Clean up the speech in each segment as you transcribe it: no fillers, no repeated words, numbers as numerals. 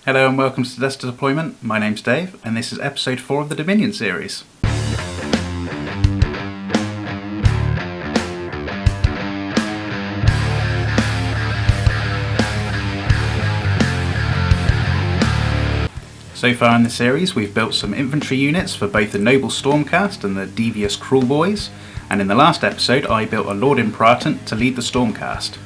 Hello and welcome to Today's Deployment. My name's Dave and this is episode 4 of the Dominion series. So far in the series we've built some infantry units for both the Noble Stormcast and the Devious Kruleboyz, and in the last episode I built a Lord Impratant to lead the Stormcast.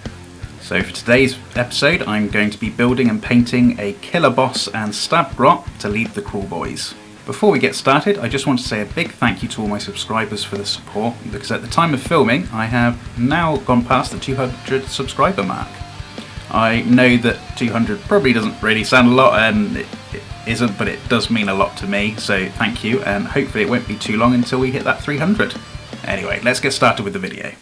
So for today's episode I'm going to be building and painting a Killaboss and Stab-Grot to lead the Kruleboyz. Before we get started, I just want to say a big thank you to all my subscribers for the support, because at the time of filming I have now gone past the 200 subscriber mark. I know that 200 probably doesn't really sound a lot, and it isn't, but it does mean a lot to me, so thank you, and hopefully it won't be too long until we hit that 300. Anyway, let's get started with the video.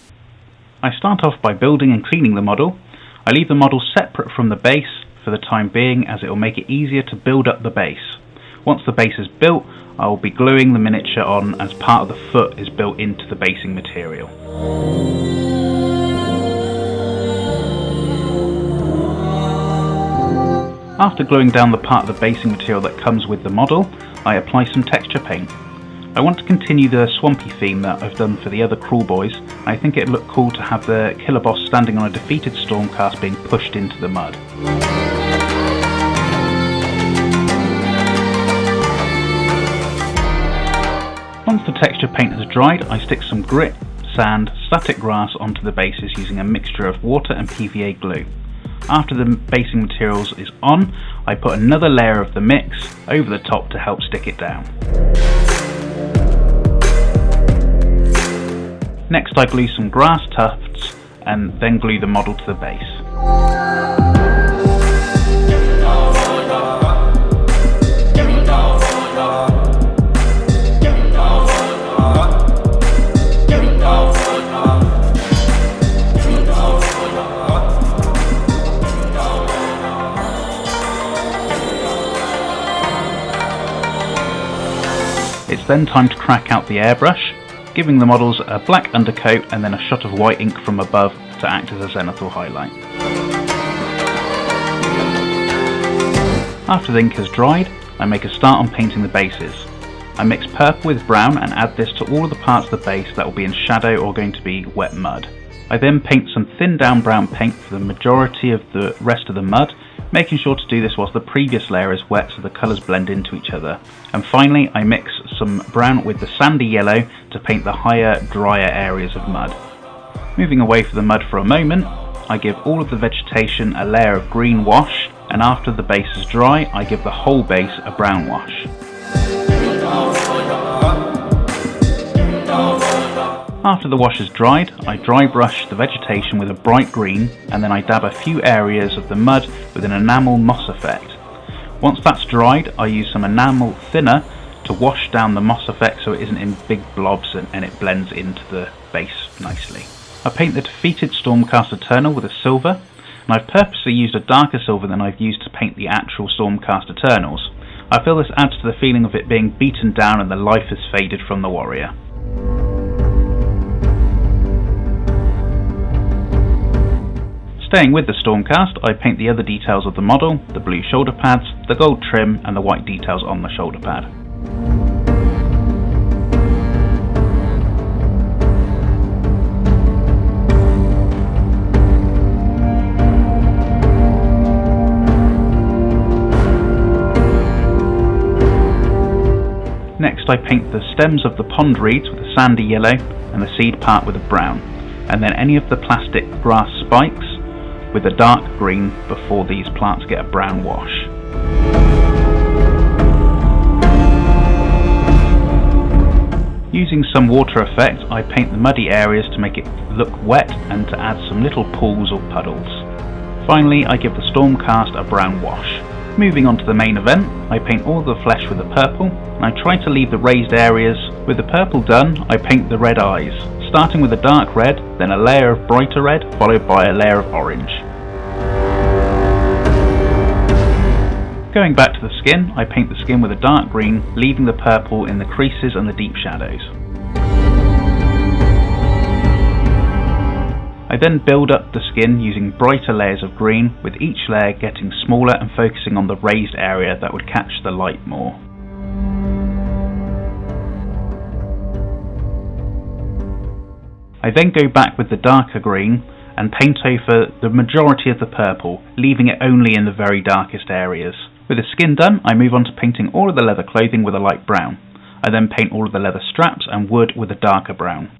I start off by building and cleaning the model. I leave the model separate from the base for the time being, as it will make it easier to build up the base. Once the base is built, I will be gluing the miniature on as part of the foot is built into the basing material. After gluing down the part of the basing material that comes with the model, I apply some texture paint. I want to continue the swampy theme that I've done for the other Kruleboyz. I think it'd look cool to have the Killaboss standing on a defeated Stormcast being pushed into the mud. Once the texture paint has dried, I stick some grit, sand, static grass onto the bases using a mixture of water and PVA glue. After the basing materials is on, I put another layer of the mix over the top to help stick it down. Next I glue some grass tufts and then glue the model to the base. It's then time to crack out the airbrush, giving the models a black undercoat and then a shot of white ink from above to act as a zenithal highlight. After the ink has dried, I make a start on painting the bases. I mix purple with brown and add this to all of the parts of the base that will be in shadow or going to be wet mud. I then paint some thin down brown paint for the majority of the rest of the mud, making sure to do this whilst the previous layer is wet so the colours blend into each other. And finally I mix some brown with the sandy yellow to paint the higher, drier areas of mud. Moving away from the mud for a moment, I give all of the vegetation a layer of green wash, and after the base is dry I give the whole base a brown wash. After the wash is dried, I dry brush the vegetation with a bright green, and then I dab a few areas of the mud with an enamel moss effect. Once that's dried, I use some enamel thinner to wash down the moss effect so it isn't in big blobs and it blends into the base nicely. I paint the defeated Stormcast Eternal with a silver, and I've purposely used a darker silver than I've used to paint the actual Stormcast Eternals. I feel this adds to the feeling of it being beaten down and the life has faded from the warrior. Staying with the Stormcast, I paint the other details of the model, the blue shoulder pads, the gold trim and the white details on the shoulder pad. Next I paint the stems of the pond reeds with a sandy yellow and the seed part with a brown, and then any of the plastic grass spikes with a dark green before these plants get a brown wash. Using some water effect, I paint the muddy areas to make it look wet and to add some little pools or puddles. Finally, I give the Stormcast a brown wash. Moving on to the main event, I paint all the flesh with the purple, and I try to leave the raised areas. With the purple done, I paint the red eyes, starting with a dark red, then a layer of brighter red, followed by a layer of orange. Going back to the skin, I paint the skin with a dark green, leaving the purple in the creases and the deep shadows. I I then build up the skin using brighter layers of green, with each layer getting smaller and focusing on the raised area that would catch the light more. I then go back with the darker green and paint over the majority of the purple, leaving it only in the very darkest areas. With the skin done, I move on to painting all of the leather clothing with a light brown. I then paint all of the leather straps and wood with a darker brown.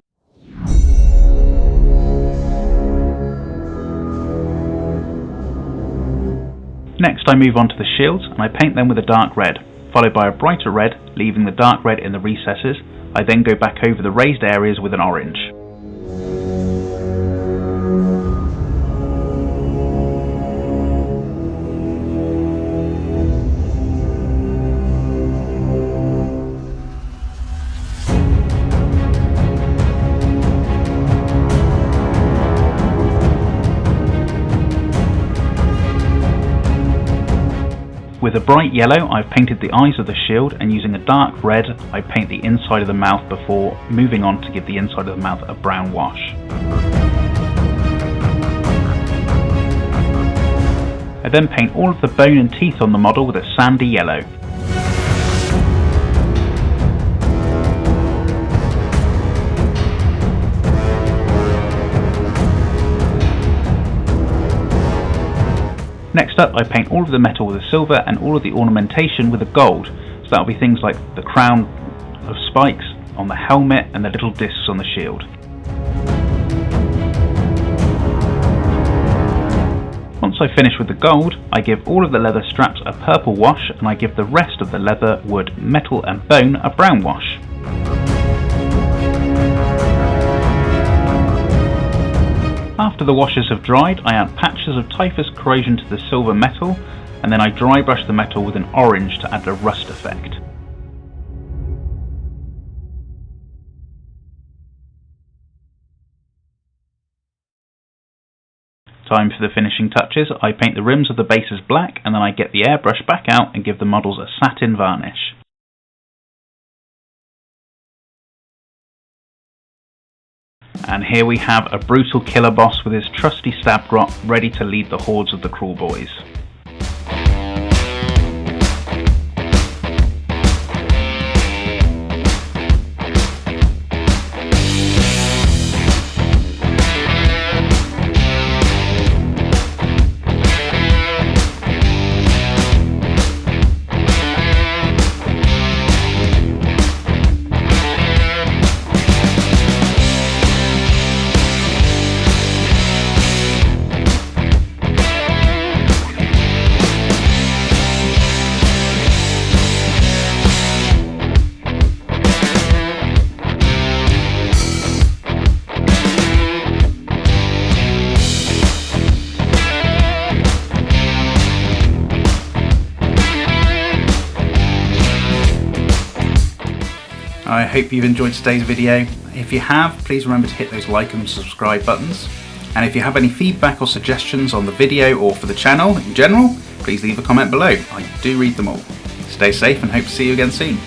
Next I move on to the shields and I paint them with a dark red, followed by a brighter red, leaving the dark red in the recesses. I then go back over the raised areas with an orange. With a bright yellow, I've painted the eyes of the shield, and using a dark red, I paint the inside of the mouth before moving on to give the inside of the mouth a brown wash. I then paint all of the bone and teeth on the model with a sandy yellow. Next up, I paint all of the metal with a silver and all of the ornamentation with a gold. So that'll be things like the crown of spikes on the helmet and the little discs on the shield. Once I finish with the gold, I give all of the leather straps a purple wash and I give the rest of the leather, wood, metal and bone a brown wash. After the washes have dried, I add patches of typhus corrosion to the silver metal, and then I dry brush the metal with an orange to add a rust effect. Time for the finishing touches. I paint the rims of the bases black, and then I get the airbrush back out and give the models a satin varnish. And here we have a brutal killer boss with his trusty Stab-Grot ready to lead the hordes of the Cruel Boys. I hope you've enjoyed today's video. If you have, please remember to hit those like and subscribe buttons. And if you have any feedback or suggestions on the video or for the channel in general, please leave a comment below. I do read them all. Stay safe and hope to see you again soon.